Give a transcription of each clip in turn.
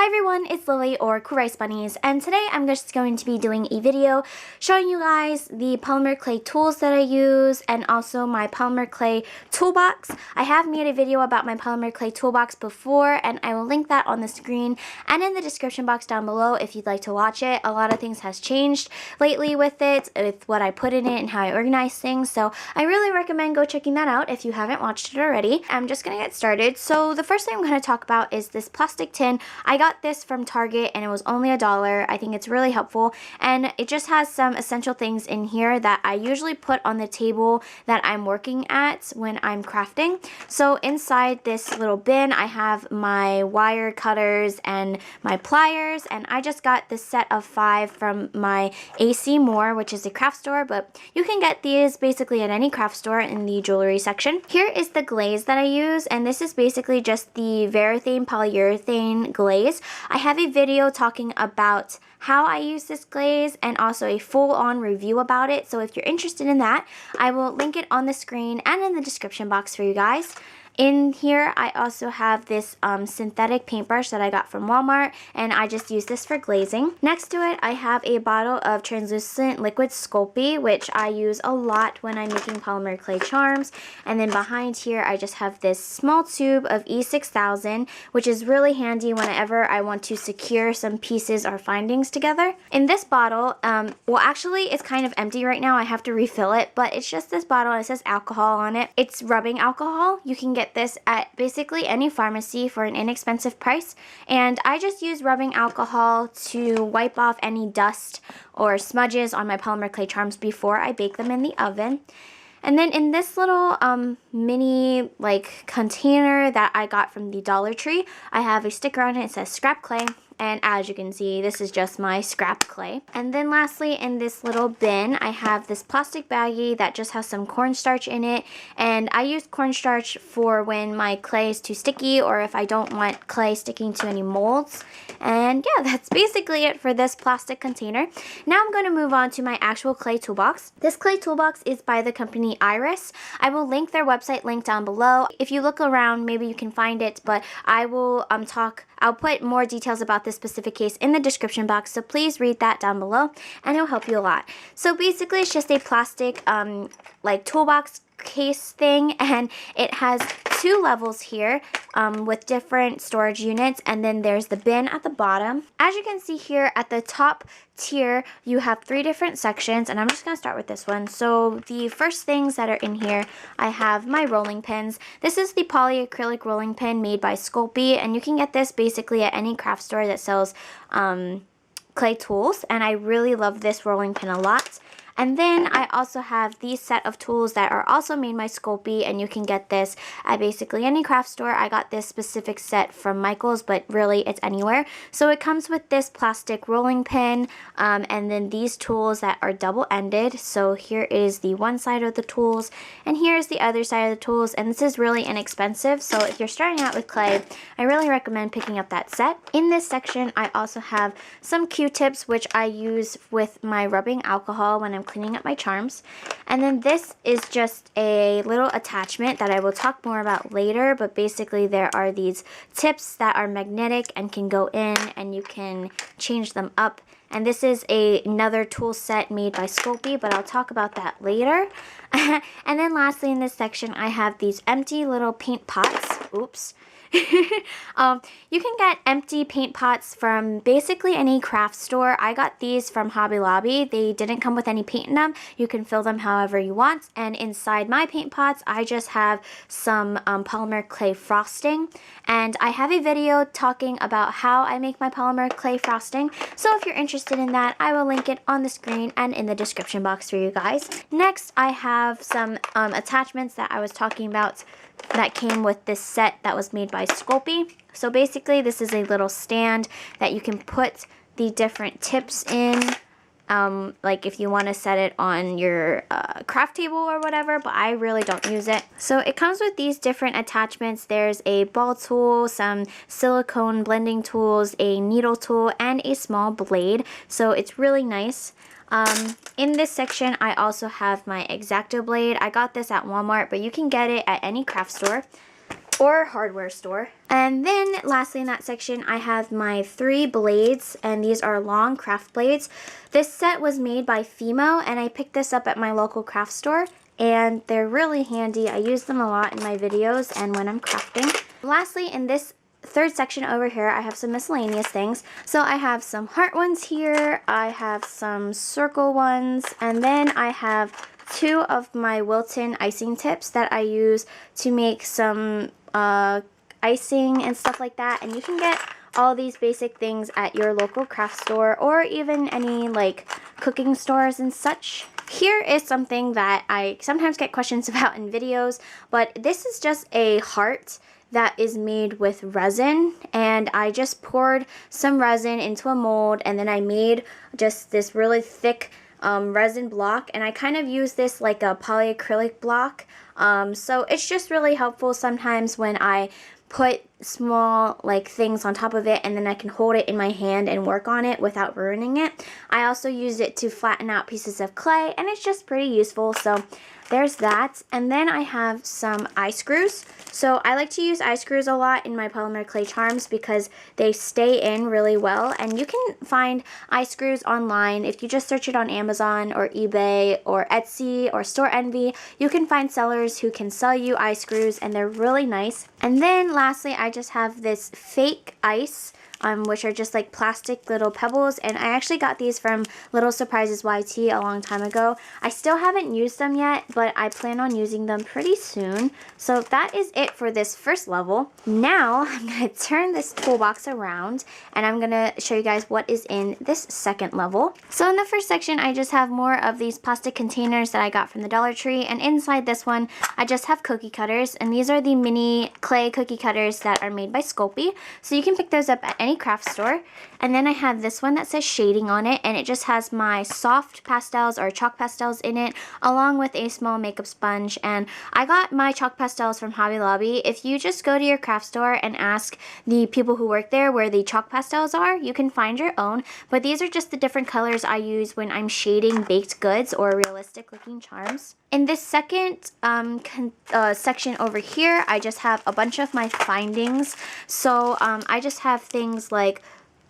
Hi everyone, it's Lily or Cool Rice Bunnies, and today I'm just going to be doing a video showing you guys the polymer clay tools that I use and also my polymer clay toolbox. I have made a video about my polymer clay toolbox before, and I will link that on the screen and in the description box down below if you'd like to watch it. A lot of things has changed lately with it, with what I put in it and how I organize things, so I really recommend go checking that out if you haven't watched it already. I'm just going to get started. So the first thing I'm going to talk about is this plastic tin. I got this from Target and it was only $1. I think it's really helpful, and it just has some essential things in here that I usually put on the table that I'm working at when I'm crafting. So inside this little bin I have my wire cutters and my pliers, and I just got this set of 5 from my AC Moore, which is a craft store, but you can get these basically at any craft store in the jewelry section. Here is the glaze that I use, and this is basically just the Varathane polyurethane glaze. I have a video talking about how I use this glaze and also a full-on review about it, so if you're interested in that, I will link it on the screen and in the description box for you guys. In here, I also have this synthetic paintbrush that I got from Walmart, and I just use this for glazing. Next to it, I have a bottle of translucent liquid Sculpey, which I use a lot when I'm making polymer clay charms. And then behind here, I just have this small tube of E6000, which is really handy whenever I want to secure some pieces or findings together. In this bottle, well actually it's kind of empty right now, I have to refill it, but it's just this bottle and it says alcohol on it. It's rubbing alcohol. You can get this at basically any pharmacy for an inexpensive price, and I just use rubbing alcohol to wipe off any dust or smudges on my polymer clay charms before I bake them in the oven. And then in this little mini container that I got from the Dollar Tree, I have a sticker on it. It says scrap clay. And as you can see, this is just my scrap clay. And then lastly, in this little bin, I have this plastic baggie that just has some cornstarch in it. And I use cornstarch for when my clay is too sticky or if I don't want clay sticking to any molds. And yeah, that's basically it for this plastic container. Now I'm going to move on to my actual clay toolbox. This clay toolbox is by the company Iris. I will link their website link down below. If you look around, maybe you can find it, but I will I'll put more details about this specific case in the description box, so please read that down below and it'll help you a lot. So basically it's just a plastic toolbox case thing, and it has 2 levels here with different storage units, and then there's the bin at the bottom. As you can see here at the top tier, you have 3 different sections, and I'm just going to start with this one. So the first things that are in here, I have my rolling pins. This is the polyacrylic rolling pin made by Sculpey, and you can get this basically at any craft store that sells clay tools, and I really love this rolling pin a lot. And then I also have these set of tools that are also made by Sculpey, and you can get this at basically any craft store. I got this specific set from Michael's, but really it's anywhere. So it comes with this plastic rolling pin, and then these tools that are double-ended. So here is the one side of the tools, and here's the other side of the tools, and this is really inexpensive. So if you're starting out with clay, I really recommend picking up that set. In this section, I also have some Q-tips, which I use with my rubbing alcohol when I'm cleaning up my charms. And then this is just a little attachment that I will talk more about later, but basically there are these tips that are magnetic and can go in and you can change them up. And this is another tool set made by Sculpey, but I'll talk about that later. And then lastly in this section, I have these empty little paint pots. Oops. You can get empty paint pots from basically any craft store. I got these from Hobby Lobby. They didn't come with any paint in them. You can fill them however you want. And inside my paint pots, I just have some polymer clay frosting. And I have a video talking about how I make my polymer clay frosting. So if you're interested in that, I will link it on the screen and in the description box for you guys. Next, I have some attachments that I was talking about that came with this set that was made by Sculpey. So basically this is a little stand that you can put the different tips in, like if you want to set it on your craft table or whatever, but I really don't use it. So it comes with these different attachments. There's a ball tool, some silicone blending tools, a needle tool, and a small blade. So it's really nice. In this section, I also have my X-Acto blade. I got this at Walmart, but you can get it at any craft store. or hardware store. And then lastly in that section, I have my 3 blades, and these are long craft blades. This set was made by Fimo, and I picked this up at my local craft store, and they're really handy. I use them a lot in my videos and when I'm crafting. Lastly, in this third section over here, I have some miscellaneous things. So I have some heart ones here, I have some circle ones, and then I have 2 of my Wilton icing tips that I use to make some icing and stuff like that. And you can get all these basic things at your local craft store or even any like cooking stores and such. Here is something that I sometimes get questions about in videos, but this is just a heart that is made with resin, and I just poured some resin into a mold, and then I made just this really thick resin block, and I kind of use this like a polyacrylic block, so it's just really helpful sometimes when I put small like things on top of it, and then I can hold it in my hand and work on it without ruining it. I also used it to flatten out pieces of clay, and it's just pretty useful. So there's that. And then I have some eye screws. So I like to use eye screws a lot in my polymer clay charms because they stay in really well, and you can find eye screws online. If you just search it on Amazon or eBay or Etsy or Store Envy, you can find sellers who can sell you eye screws, and they're really nice. And then lastly, I just have this fake ice, which are just like plastic little pebbles, and I actually got these from Little Surprises YT a long time ago. I still haven't used them yet, but I plan on using them pretty soon. So that is it for this first level. Now I'm going to turn this toolbox around, and I'm going to show you guys what is in this second level. So in the first section, I just have more of these plastic containers that I got from the Dollar Tree, and inside this one, I just have cookie cutters, and these are the mini clay cookie cutters that are made by Sculpey. So you can pick those up at any craft store. And then I have this one that says shading on it, and it just has my soft pastels or chalk pastels in it, along with a small makeup sponge. And I got my chalk pastels from Hobby Lobby. If you just go to your craft store and ask the people who work there where the chalk pastels are, you can find your own. But these are just the different colors I use when I'm shading baked goods or realistic looking charms. In this second section over here, I just have a bunch of my findings. So I just have things like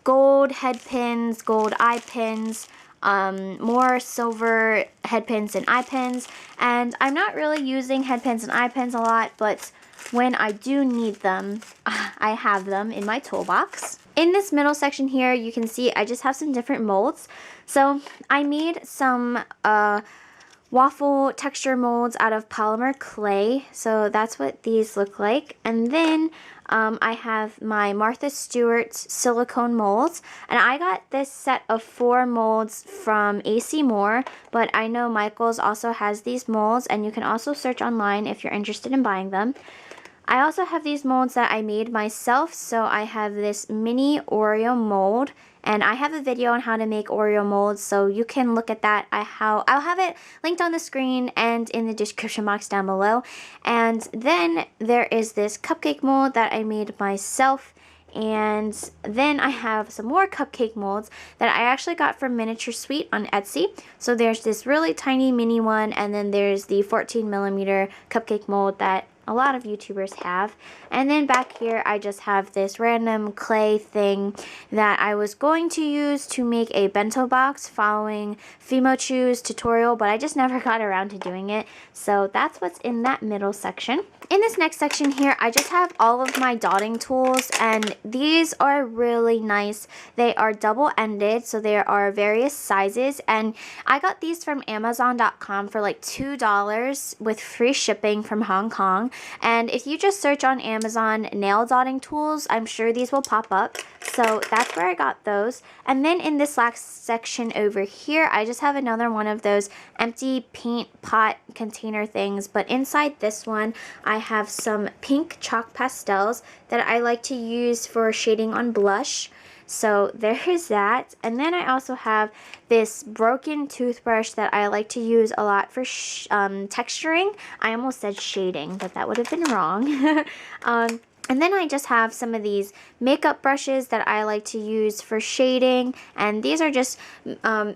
gold head pins, gold eye pins, more silver head pins and eye pins. And I'm not really using head pins and eye pins a lot, but when I do need them, I have them in my toolbox. In this middle section here, you can see I just have some different molds. So I made some waffle texture molds out of polymer clay. So that's what these look like. And then I have my Martha Stewart silicone molds, and I got this set of 4 molds from AC Moore, but I know Michaels also has these molds, and you can also search online if you're interested in buying them. I also have these molds that I made myself. So I have this mini Oreo mold, and I have a video on how to make Oreo molds, so you can look at that. I'll have it linked on the screen and in the description box down below. And then there is this cupcake mold that I made myself. And then I have some more cupcake molds that I actually got from Miniature Sweet on Etsy. So there's this really tiny mini one, and then there's the 14mm cupcake mold that a lot of YouTubers have. And then back here I just have this random clay thing that I was going to use to make a bento box following Fimochu's tutorial, but I just never got around to doing it. So that's what's in that middle section. In this next section here, I just have all of my dotting tools, and these are really nice. They are double-ended, so there are various sizes, and I got these from Amazon.com for like $2 with free shipping from Hong Kong. And if you just search on Amazon nail dotting tools, I'm sure these will pop up. So that's where I got those. And then in this last section over here, I just have another one of those empty paint pot container things. But inside this one, I have some pink chalk pastels that I like to use for shading on blush. So there is that. And then I also have this broken toothbrush that I like to use a lot for texturing. I almost said shading, but that would have been wrong. And then I just have some of these makeup brushes that I like to use for shading. And these are just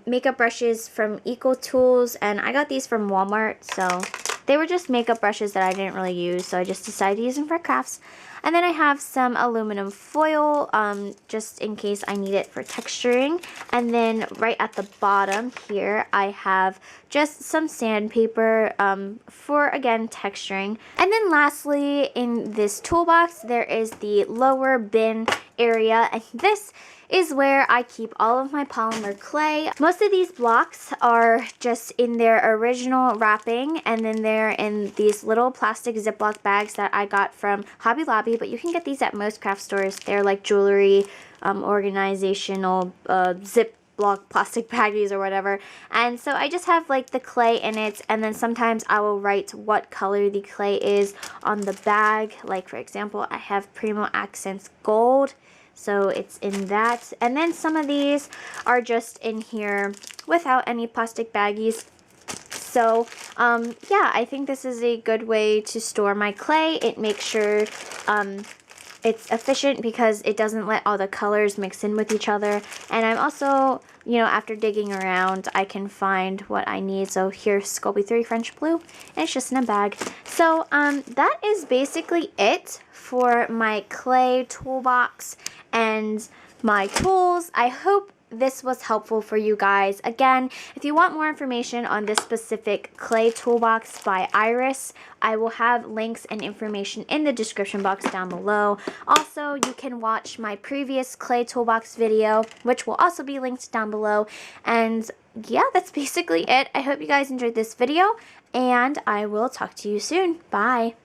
makeup brushes from Eco Tools, and I got these from Walmart. So They were just makeup brushes that I didn't really use, so I just decided to use them for crafts. And then I have some aluminum foil, just in case I need it for texturing. And then right at the bottom here, I have just some sandpaper for, again, texturing. And then lastly, in this toolbox, there is the lower bin area. And this is where I keep all of my polymer clay. Most of these blocks are just in their original wrapping, and then they're in these little plastic Ziploc bags that I got from Hobby Lobby, but you can get these at most craft stores. They're like jewelry, organizational, Ziploc plastic baggies or whatever. And so I just have like the clay in it, and then sometimes I will write what color the clay is on the bag. Like for example, I have Primo Accents Gold. So it's in that. And then some of these are just in here without any plastic baggies. So, yeah, I think this is a good way to store my clay. It makes sure it's efficient because it doesn't let all the colors mix in with each other. And I'm also, you know, after digging around, I can find what I need. So here's Sculpey 3 French Blue, and it's just in a bag. So that is basically it for my clay toolbox and my tools. I hope this was helpful for you guys. Again, if you want more information on this specific clay toolbox by Iris, I will have links and information in the description box down below. Also, you can watch my previous clay toolbox video, which will also be linked down below. And yeah, that's basically it. I hope you guys enjoyed this video, and I will talk to you soon. Bye.